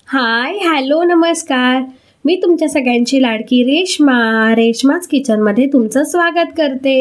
हाय, hello, नमस्कार. मी तुमच्या सगळ्यांची लाडकी रेश्माच किचनमध्ये तुमचं स्वागत करते.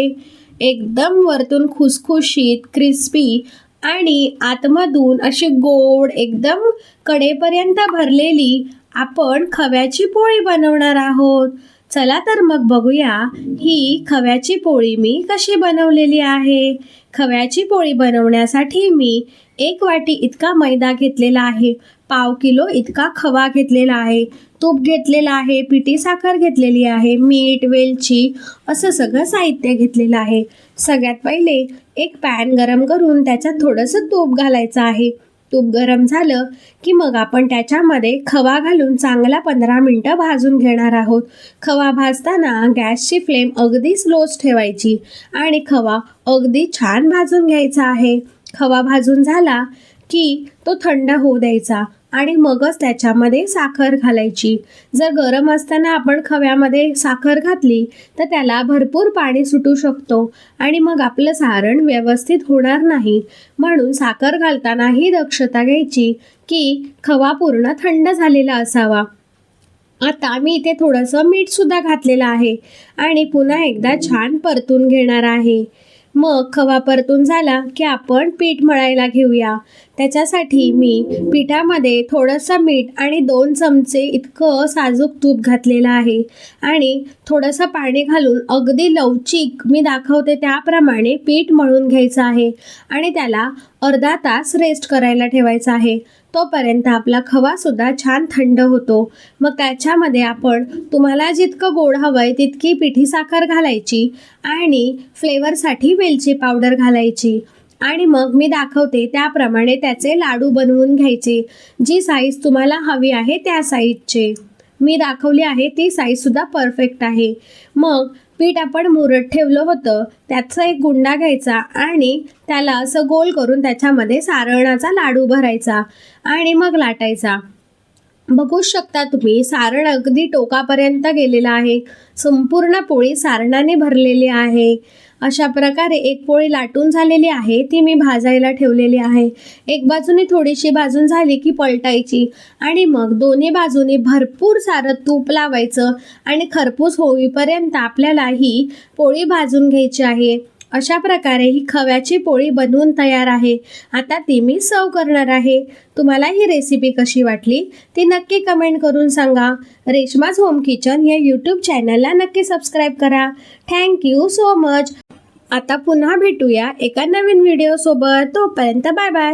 एकदम वरतून खुसखुशीत, क्रिस्पी आणि आतमधून अशी गोड, एकदम कडेपर्यंत भरलेली आपण खव्याची पोळी बनवणार आहोत. चला तर मग बघूया ही खव्याची पोळी मी कशी बनवलेली आहे. खव्याची पोळी बनवण्यासाठी मी 1 वाटी इतका मैदा घेतलेला आहे, पाव किलो इतका खवा घेतलेला आहे, तूप घेतलेला आहे, पिठी साखर घेतलेली आहे, मीठ, वेलची असं सगळं साहित्य घेतलेलं आहे. सगळ्यात पहिले एक पॅन गरम करून त्याच्यात थोडंसं तूप घालायचं आहे. तूप गरम झालं की मग आपण त्याच्यामध्ये खवा घालून चांगला 15 मिनटं भाजून घेणार आहोत. खवा भाजताना गॅसची फ्लेम अगदी स्लोच ठेवायची आणि खवा अगदी छान भाजून घ्यायचा आहे. खवा भाजून झाला की तो थंड होऊ द्यायचा आणि मगच त्याच्यामध्ये साखर घालायची. जर गरम असताना आपण खव्यामध्ये साखर घातली तर त्याला भरपूर पाणी सुटू शकतो आणि मग आपलं सारण व्यवस्थित होणार नाही. म्हणून साखर घालताना ही दक्षता घ्यायची की खवा पूर्ण थंड झालेला असावा. आता मी इथे थोडंसं मीठसुद्धा घातलेलं आहे आणि पुन्हा एकदा छान परतून घेणार आहे. मग खवा परतून झाला की आपण पीठ मळायला घेऊया. त्याच्यासाठी मी पिठामध्ये थोडंसं मीठ आणि 2 चमचे इतकं साजूक तूप घातलेलं आहे आणि थोडंसं पाणी घालून अगदी लवचिक मी दाखवते त्याप्रमाणे पीठ मळून घ्यायचं आहे आणि त्याला अर्धा तास रेस्ट करायला ठेवायचं आहे. तोपर्यंत आपला खवासुद्धा छान थंड होतो. मग त्याच्यामध्ये आपण तुम्हाला जितकं गोड हवं आहे तितकी पिठी साखर घालायची आणि फ्लेवरसाठी वेलची पावडर घालायची आणि मग मी दाखवते त्याप्रमाणे त्याचे लाडू बनवून घ्यायचे. जी साईज तुम्हाला हवी आहे त्या साईजचे मी दाखवली आहे, ती साईजसुद्धा परफेक्ट आहे. मग पीठ आपण मुरत ठेवलं होतं त्याचा एक गुंडा घ्यायचा आणि त्याला असं गोल करून त्याच्यामध्ये सारणाचा लाडू भरायचा आणि मग लाटायचा. बघू शकता तुम्ही सारण अगदी टोकापर्यंत गेलेलं आहे. संपूर्ण पोळी सारणाने भरलेली आहे. अशा प्रकारे एक पोळी लाटून झालेली आहे, ती मी भाजायला ठेवलेली आहे. एक बाजूने थोडीशी भाजून झाली की पलटायची आणि मग दोन्ही बाजूनी भरपूर सारं तूप लावायचं आणि खरपूस होईपर्यंत आपल्याला ही पोळी भाजून घ्यायची आहे. अशा प्रकारे ही खव्याची पोळी बनवून तयार आहे. आता ती मी सर्व करणार आहे. तुम्हाला ही रेसिपी कशी वाटली ती नक्की कमेंट करून सांगा. रेश्माज होम किचन या यूट्यूब चॅनलला नक्की सबस्क्राईब करा. Thank you so much. आता पुन्हा भेटूया एका नवीन व्हिडिओ सोबत. तोपर्यंत बाय बाय.